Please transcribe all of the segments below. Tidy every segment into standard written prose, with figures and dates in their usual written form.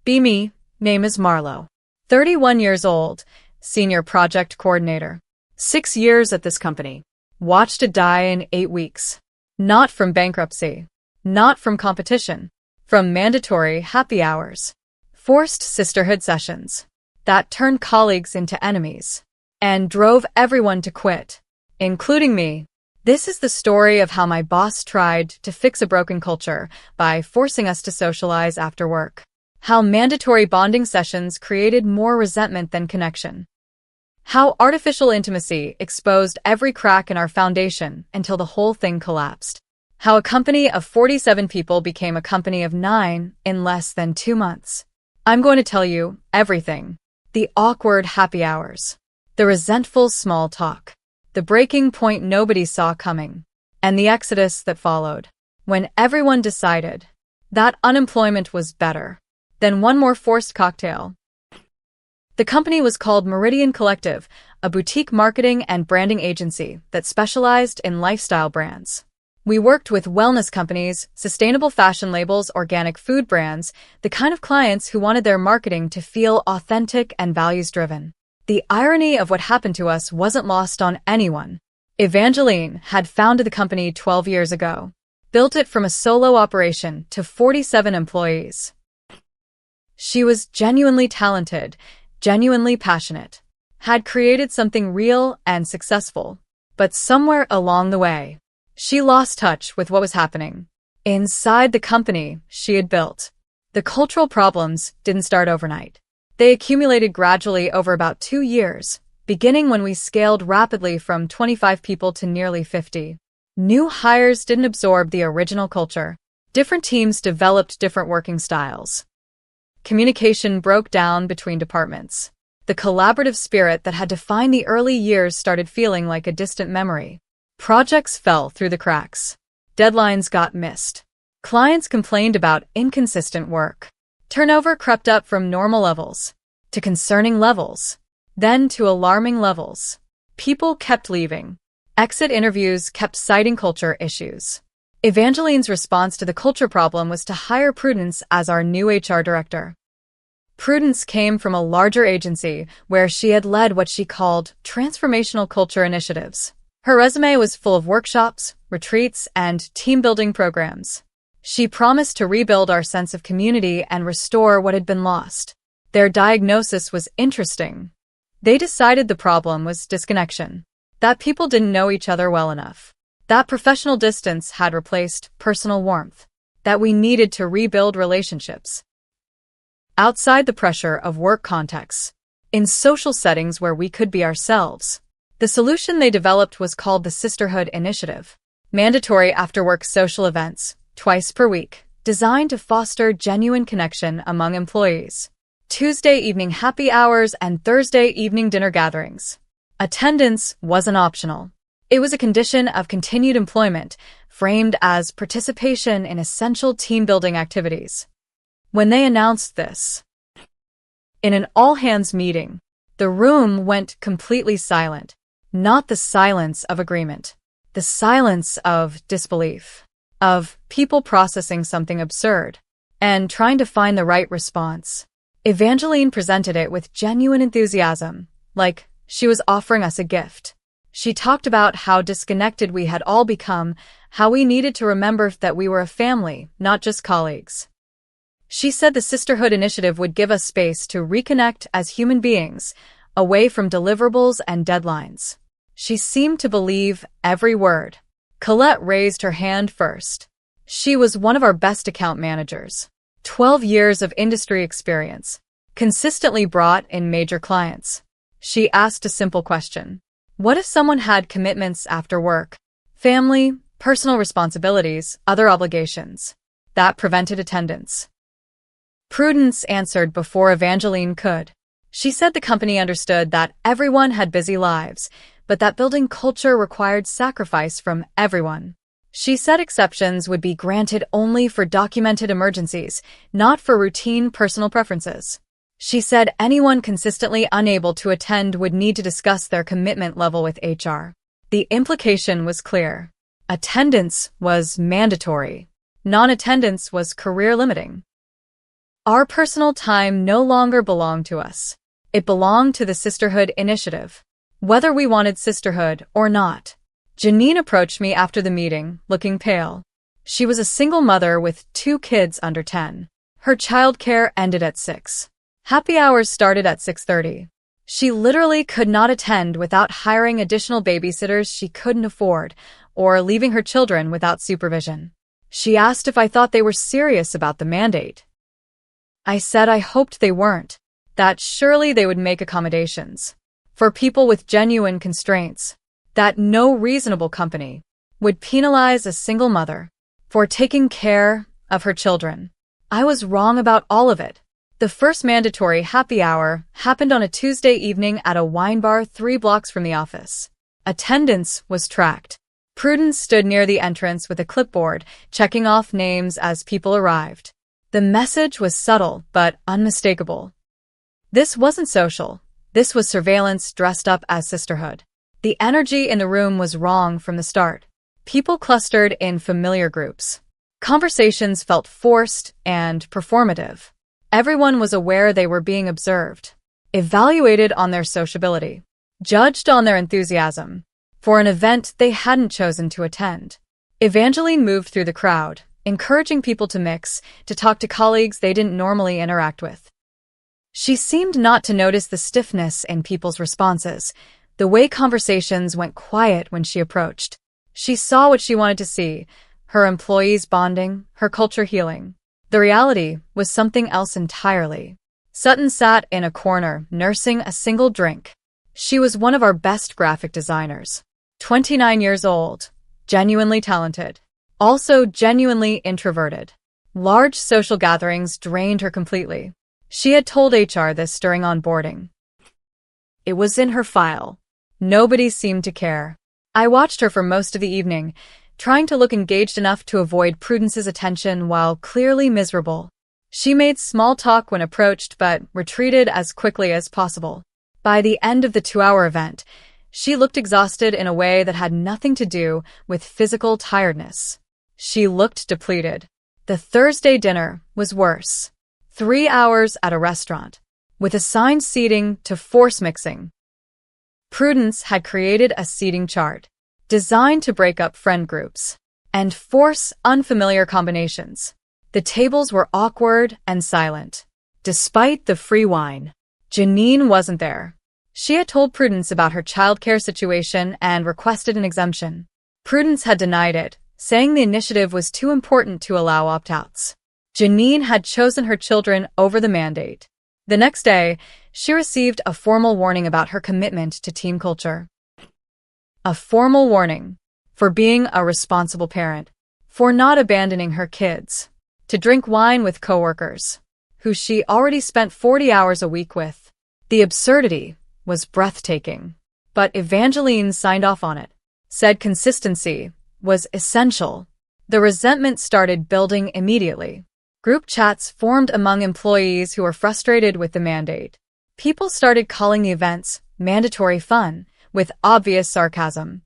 Be me, name is Marlo. 31 years old, senior project coordinator. 6 years at this company. Watched it die in 8 weeks. Not from bankruptcy. Not from competition. From mandatory happy hours. Forced sisterhood sessions. That turned colleagues into enemies. And drove everyone to quit. Including me. This is the story of how my boss tried to fix a broken culture by forcing us to socialize after work. How mandatory bonding sessions created more resentment than connection. How artificial intimacy exposed every crack in our foundation until the whole thing collapsed. How a company of 47 people became a company of 9 in less than 2 months. I'm going to tell you everything. The awkward happy hours. The resentful small talk. The breaking point nobody saw coming. And the exodus that followed. When everyone decided that unemployment was better than one more forced cocktail. The company was called Meridian Collective, a boutique marketing and branding agency that specialized in lifestyle brands. We worked with wellness companies, sustainable fashion labels, organic food brands, the kind of clients who wanted their marketing to feel authentic and values-driven. The irony of what happened to us wasn't lost on anyone. Evangeline had founded the company 12 years ago, built it from a solo operation to 47 employees. She was genuinely talented, genuinely passionate, had created something real and successful. But somewhere along the way, she lost touch with what was happening inside the company she had built. The cultural problems didn't start overnight. They accumulated gradually over about 2 years, beginning when we scaled rapidly from 25 people to nearly 50. New hires didn't absorb the original culture. Different teams developed different working styles. Communication broke down between departments. The collaborative spirit that had defined the early years started feeling like a distant memory. Projects fell through the cracks. Deadlines got missed. Clients complained about inconsistent work. Turnover crept up from normal levels to concerning levels, then to alarming levels. People kept leaving. Exit interviews kept citing culture issues. Evangeline's response to the culture problem was to hire Prudence as our new HR director. Prudence came from a larger agency where she had led what she called transformational culture initiatives. Her resume was full of workshops, retreats, and team-building programs. She promised to rebuild our sense of community and restore what had been lost. Their diagnosis was interesting. They decided the problem was disconnection, that people didn't know each other well enough. That professional distance had replaced personal warmth, that we needed to rebuild relationships. Outside the pressure of work contexts, in social settings where we could be ourselves. The solution they developed was called the Sisterhood Initiative. Mandatory after-work social events, twice per week, designed to foster genuine connection among employees. Tuesday evening happy hours and Thursday evening dinner gatherings. Attendance wasn't optional. It was a condition of continued employment, framed as participation in essential team-building activities. When they announced this, in an all-hands meeting, the room went completely silent. Not the silence of agreement, the silence of disbelief, of people processing something absurd and trying to find the right response. Evangeline presented it with genuine enthusiasm, like she was offering us a gift. She talked about how disconnected we had all become, how we needed to remember that we were a family, not just colleagues. She said the Sisterhood Initiative would give us space to reconnect as human beings, away from deliverables and deadlines. She seemed to believe every word. Colette raised her hand first. She was one of our best account managers. 12 years of industry experience, consistently brought in major clients. She asked a simple question. What if someone had commitments after work? Family, personal responsibilities, other obligations that prevented attendance. Prudence answered before Evangeline could. She said the company understood that everyone had busy lives, but that building culture required sacrifice from everyone. She said exceptions would be granted only for documented emergencies, not for routine personal preferences. She said anyone consistently unable to attend would need to discuss their commitment level with HR. The implication was clear. Attendance was mandatory. Non-attendance was career-limiting. Our personal time no longer belonged to us. It belonged to the Sisterhood Initiative. Whether we wanted sisterhood or not. Janine approached me after the meeting, looking pale. She was a single mother with 2 kids under 10. Her childcare ended at 6. Happy hours started at 6:30. She literally could not attend without hiring additional babysitters she couldn't afford, or leaving her children without supervision. She asked if I thought they were serious about the mandate. I said I hoped they weren't, that surely they would make accommodations for people with genuine constraints, that no reasonable company would penalize a single mother for taking care of her children. I was wrong about all of it. The first mandatory happy hour happened on a Tuesday evening at a wine bar 3 blocks from the office. Attendance was tracked. Prudence stood near the entrance with a clipboard, checking off names as people arrived. The message was subtle but unmistakable. This wasn't social. This was surveillance dressed up as sisterhood. The energy in the room was wrong from the start. People clustered in familiar groups. Conversations felt forced and performative. Everyone was aware they were being observed, evaluated on their sociability, judged on their enthusiasm for an event they hadn't chosen to attend. Evangeline moved through the crowd, encouraging people to mix, to talk to colleagues they didn't normally interact with. She seemed not to notice the stiffness in people's responses, the way conversations went quiet when she approached. She saw what she wanted to see, her employees bonding, her culture healing. The reality was something else entirely. Sutton sat in a corner, nursing a single drink. She was one of our best graphic designers. 29 years old, genuinely talented, also genuinely introverted. Large social gatherings drained her completely. She had told HR this during onboarding. It was in her file. Nobody seemed to care. I watched her for most of the evening, trying to look engaged enough to avoid Prudence's attention while clearly miserable. She made small talk when approached but retreated as quickly as possible. By the end of the 2-hour event, she looked exhausted in a way that had nothing to do with physical tiredness. She looked depleted. The Thursday dinner was worse. 3 hours at a restaurant, with assigned seating to force mixing. Prudence had created a seating chart, designed to break up friend groups and force unfamiliar combinations. The tables were awkward and silent. Despite the free wine, Janine wasn't there. She had told Prudence about her childcare situation and requested an exemption. Prudence had denied it, saying the initiative was too important to allow opt-outs. Janine had chosen her children over the mandate. The next day, she received a formal warning about her commitment to team culture. A formal warning for being a responsible parent, for not abandoning her kids, to drink wine with coworkers, who she already spent 40 hours a week with. The absurdity was breathtaking, but Evangeline signed off on it, said consistency was essential. The resentment started building immediately. Group chats formed among employees who were frustrated with the mandate. People started calling the events mandatory fun, with obvious sarcasm.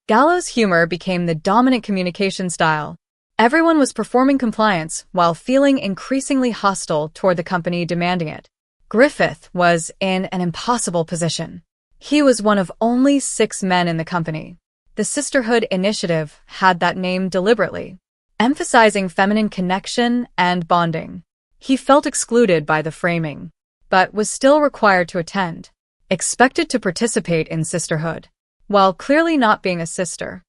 Gallows humor became the dominant communication style. Everyone was performing compliance while feeling increasingly hostile toward the company demanding it. Griffith was in an impossible position. He was one of only 6 men in the company. The Sisterhood Initiative had that name deliberately, emphasizing feminine connection and bonding. He felt excluded by the framing, but was still required to attend, expected to participate in sisterhood, while clearly not being a sister.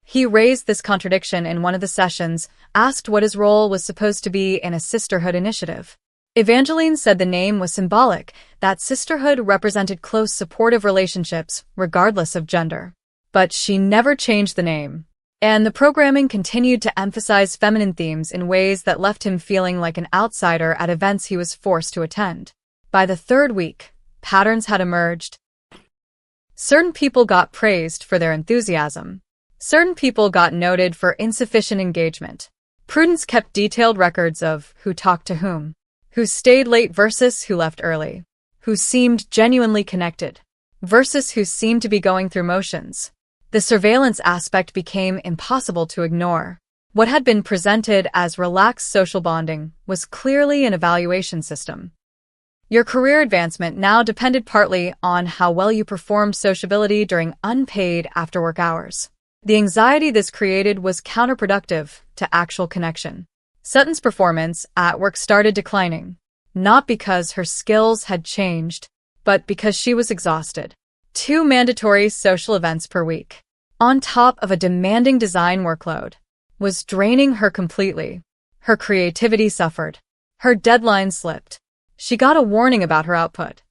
He raised this contradiction in one of the sessions, asked what his role was supposed to be in a sisterhood initiative. Evangeline said the name was symbolic, that sisterhood represented close supportive relationships, regardless of gender. But she never changed the name, and the programming continued to emphasize feminine themes in ways that left him feeling like an outsider at events he was forced to attend. By the 3rd week, patterns had emerged. Certain people got praised for their enthusiasm. Certain people got noted for insufficient engagement. Prudence kept detailed records of who talked to whom, who stayed late versus who left early, who seemed genuinely connected versus who seemed to be going through motions. The surveillance aspect became impossible to ignore. What had been presented as relaxed social bonding was clearly an evaluation system. Your career advancement now depended partly on how well you performed sociability during unpaid after-work hours. The anxiety this created was counterproductive to actual connection. Sutton's performance at work started declining, not because her skills had changed, but because she was exhausted. 2 mandatory social events per week, on top of a demanding design workload, was draining her completely. Her creativity suffered. Her deadline slipped. She got a warning about her output.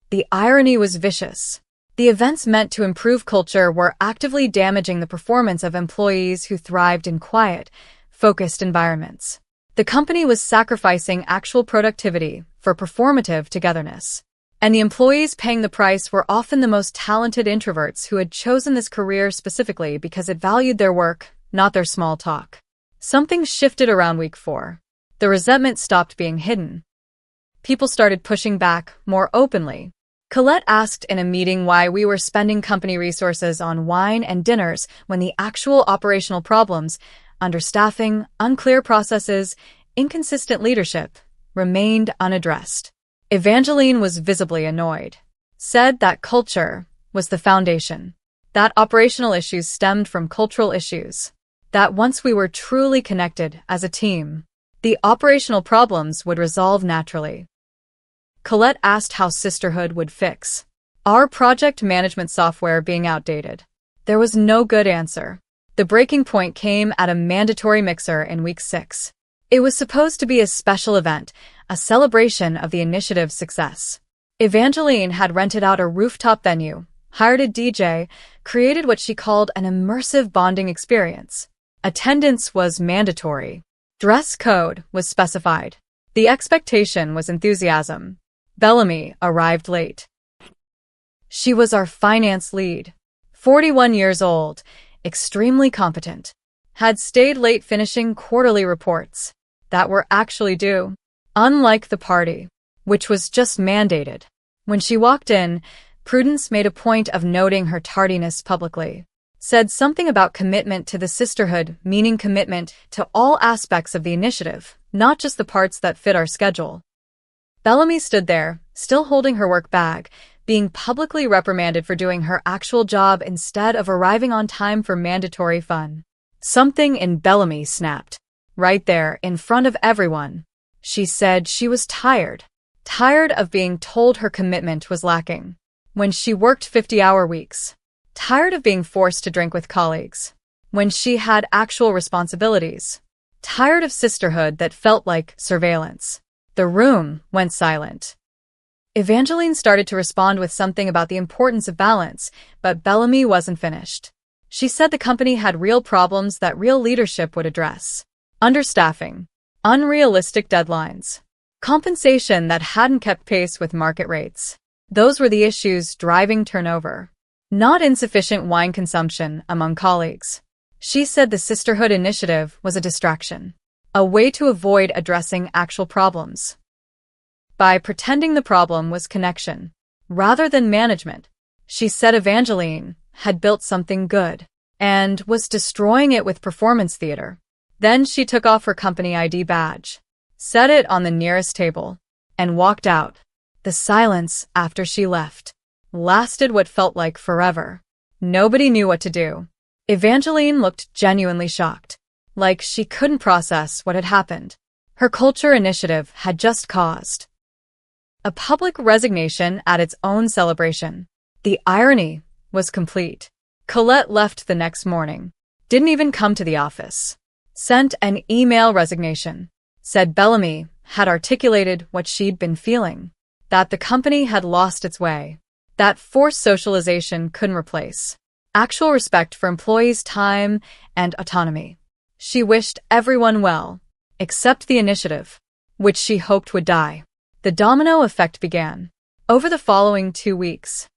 The irony was vicious. The events meant to improve culture were actively damaging the performance of employees who thrived in quiet, focused environments. The company was sacrificing actual productivity for performative togetherness. And the employees paying the price were often the most talented introverts who had chosen this career specifically because it valued their work, not their small talk. Something shifted around week 4. The resentment stopped being hidden. People started pushing back more openly. Colette asked in a meeting why we were spending company resources on wine and dinners when the actual operational problems, understaffing, unclear processes, inconsistent leadership, remained unaddressed. Evangeline was visibly annoyed, said that culture was the foundation, that operational issues stemmed from cultural issues, that once we were truly connected as a team, the operational problems would resolve naturally. Colette asked how sisterhood would fix our project management software being outdated. There was no good answer. The breaking point came at a mandatory mixer in week 6. It was supposed to be a special event, a celebration of the initiative's success. Evangeline had rented out a rooftop venue, hired a DJ, created what she called an immersive bonding experience. Attendance was mandatory. Dress code was specified. The expectation was enthusiasm. Bellamy arrived late. She was our finance lead, 41 years old, extremely competent, had stayed late finishing quarterly reports that were actually due, unlike the party, which was just mandated. When she walked in, Prudence made a point of noting her tardiness publicly, said something about commitment to the sisterhood, meaning commitment to all aspects of the initiative, not just the parts that fit our schedule. Bellamy stood there, still holding her work bag, being publicly reprimanded for doing her actual job instead of arriving on time for mandatory fun. Something in Bellamy snapped. Right there, in front of everyone. She said she was tired of being told her commitment was lacking. When she worked 50-hour weeks. Tired of being forced to drink with colleagues. When she had actual responsibilities. Tired of sisterhood that felt like surveillance. The room went silent. Evangeline started to respond with something about the importance of balance, but Bellamy wasn't finished. She said the company had real problems that real leadership would address. Understaffing, unrealistic deadlines, compensation that hadn't kept pace with market rates. Those were the issues driving turnover, not insufficient wine consumption among colleagues. She said the Sisterhood initiative was a distraction, a way to avoid addressing actual problems. By pretending the problem was connection, rather than management, she said Evangeline had built something good and was destroying it with performance theater. Then she took off her company ID badge, set it on the nearest table, and walked out. The silence after she left lasted what felt like forever. Nobody knew what to do. Evangeline looked genuinely shocked, like she couldn't process what had happened. Her culture initiative had just caused a public resignation at its own celebration. The irony was complete. Colette left the next morning, didn't even come to the office, sent an email resignation, said Bellamy had articulated what she'd been feeling, that the company had lost its way, that forced socialization couldn't replace actual respect for employees' time and autonomy. She wished everyone well, except the initiative, which she hoped would die. The domino effect began. Over the following 2 weeks,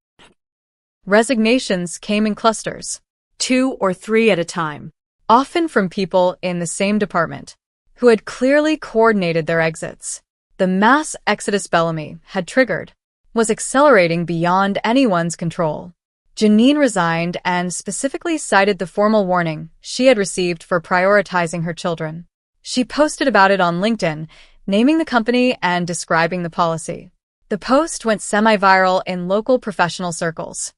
resignations came in clusters, 2 or 3 at a time, often from people in the same department, who had clearly coordinated their exits. The mass exodus Bellamy had triggered was accelerating beyond anyone's control. Janine resigned and specifically cited the formal warning she had received for prioritizing her children. She posted about it on LinkedIn, naming the company and describing the policy. The post went semi-viral in local professional circles.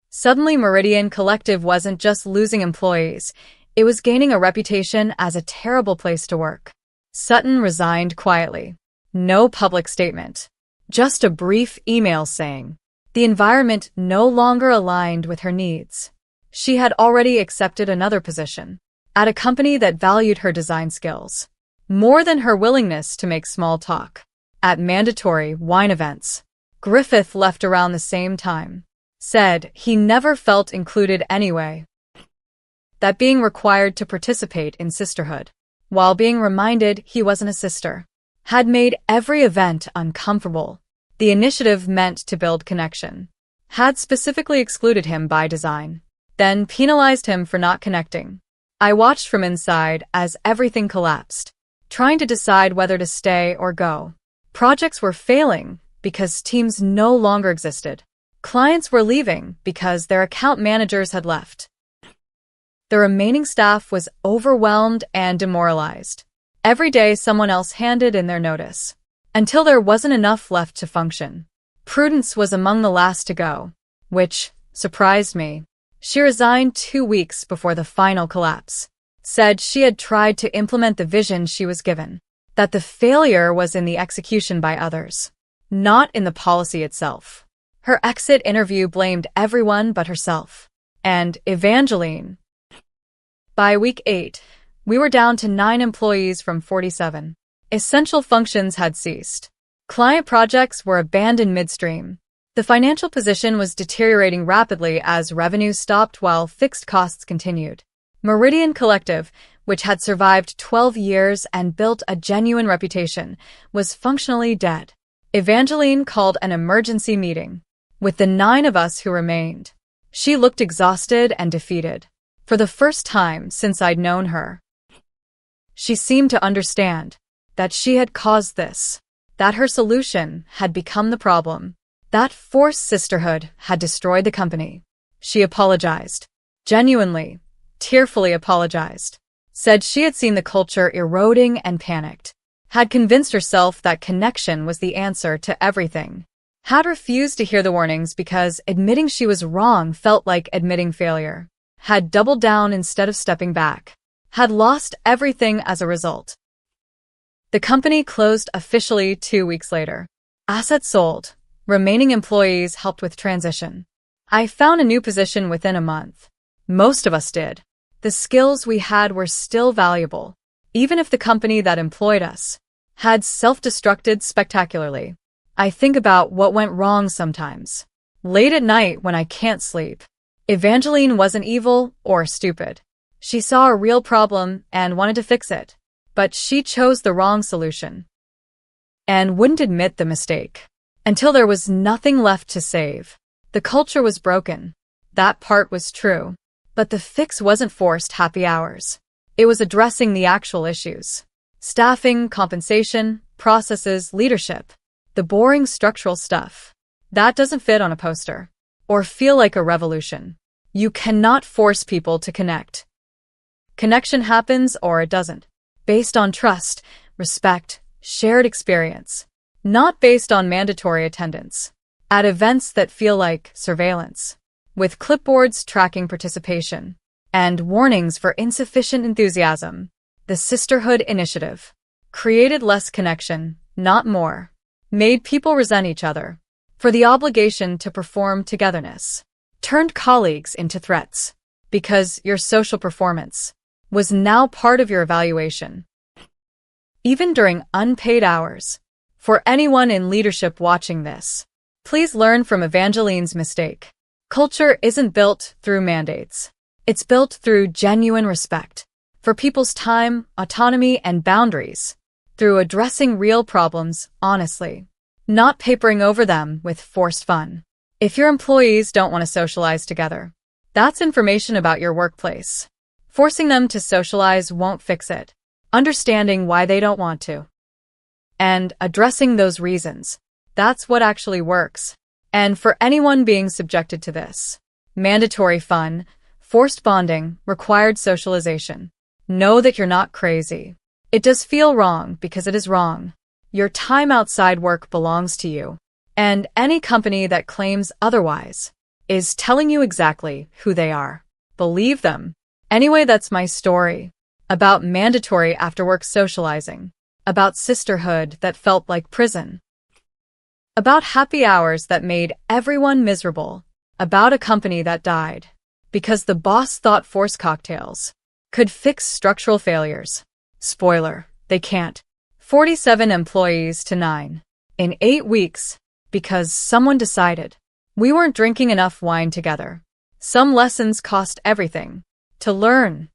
Suddenly, Meridian Collective wasn't just losing employees, it was gaining a reputation as a terrible place to work. Sutton resigned quietly. No public statement. Just a brief email saying the environment no longer aligned with her needs. She had already accepted another position at a company that valued her design skills more than her willingness to make small talk. At mandatory wine events, Griffith left around the same time. Said he never felt included anyway. That being required to participate in sisterhood, while being reminded he wasn't a sister, had made every event uncomfortable. The initiative meant to build connection had specifically excluded him by design, then penalized him for not connecting. I watched from inside as everything collapsed, trying to decide whether to stay or go. Projects were failing because teams no longer existed. Clients were leaving because their account managers had left. The remaining staff was overwhelmed and demoralized. Every day someone else handed in their notice, until there wasn't enough left to function. Prudence was among the last to go, which surprised me. She resigned 2 weeks before the final collapse. Said she had tried to implement the vision she was given, that the failure was in the execution by others, not in the policy itself. Her exit interview blamed everyone but herself and Evangeline. By week 8, we were down to 9 employees from 47. Essential functions had ceased. Client projects were abandoned midstream. The financial position was deteriorating rapidly as revenue stopped while fixed costs continued. Meridian Collective, which had survived 12 years and built a genuine reputation, was functionally dead. Evangeline called an emergency meeting with the 9 of us who remained. She looked exhausted and defeated. For the first time since I'd known her, she seemed to understand that she had caused this, that her solution had become the problem, that forced sisterhood had destroyed the company. She apologized. Genuinely, tearfully apologized. Said she had seen the culture eroding and panicked. Had convinced herself that connection was the answer to everything. Had refused to hear the warnings because admitting she was wrong felt like admitting failure. Had doubled down instead of stepping back. Had lost everything as a result. The company closed officially 2 weeks later. Assets sold. Remaining employees helped with transition. I found a new position within a month. Most of us did. The skills we had were still valuable, even if the company that employed us had self-destructed spectacularly. I think about what went wrong sometimes. Late at night when I can't sleep. Evangeline wasn't evil or stupid. She saw a real problem and wanted to fix it, but she chose the wrong solution and wouldn't admit the mistake until there was nothing left to save. The culture was broken. That part was true. But the fix wasn't forced happy hours. It was addressing the actual issues. Staffing, compensation, processes, leadership. The boring structural stuff. That doesn't fit on a poster or feel like a revolution. You cannot force people to connect. Connection happens or it doesn't, based on trust, respect, shared experience, not based on mandatory attendance at events that feel like surveillance, with clipboards tracking participation and warnings for insufficient enthusiasm. The Sisterhood Initiative created less connection, not more, made people resent each other for the obligation to perform togetherness, turned colleagues into threats because your social performance was now part of your evaluation, even during unpaid hours. For anyone in leadership watching this, please learn from Evangeline's mistake. Culture isn't built through mandates. It's built through genuine respect for people's time, autonomy, and boundaries, through addressing real problems honestly, not papering over them with forced fun. If your employees don't want to socialize together, that's information about your workplace. Forcing them to socialize won't fix it. Understanding why they don't want to and addressing those reasons, that's what actually works. And for anyone being subjected to this, Mandatory fun, forced bonding, required socialization. Know that you're not crazy. It does feel wrong because it is wrong. Your time outside work belongs to you. And any company that claims otherwise is telling you exactly who they are. Believe them. Anyway, that's my story. About mandatory after-work socializing. About sisterhood that felt like prison. About happy hours that made everyone miserable. About a company that died because the boss thought forced cocktails could fix structural failures. Spoiler, they can't. 47 employees to 9 in 8 weeks because someone decided we weren't drinking enough wine together. Some lessons cost everything to learn.